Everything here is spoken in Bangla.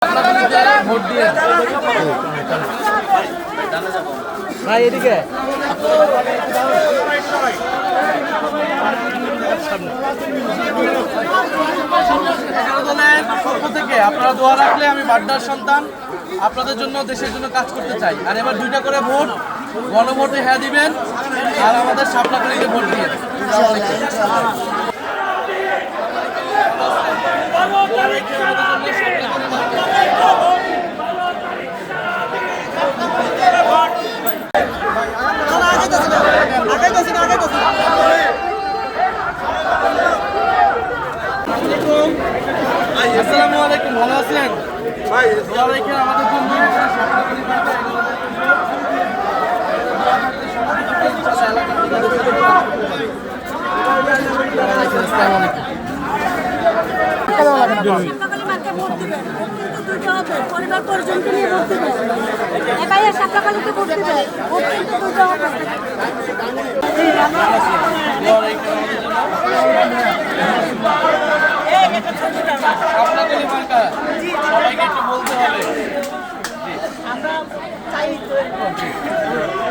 ভোট দিয়ে ভাই এদিকে পক্ষ থেকে আপনারা দোয়া রাখলে আমি বাড্ডার সন্তান আপনাদের জন্য দেশের জন্য কাজ করতে চাই। আর এবার 2টা করে ভোট গণভোটে হ্যাঁ দিবেন আর আমাদের শাপলাখালীকে ভোট দিয়ে আসসালামু আলাইকুম, ভালো আছেন? আমাদের জন্য পরিবার পরিজনকে নিয়ে ভোট দিবেন, একাই শাপলাখালীকে ভোট দিবেন, ভোট কিন্তু দুটো হবে। শাপলাখালী মার্কা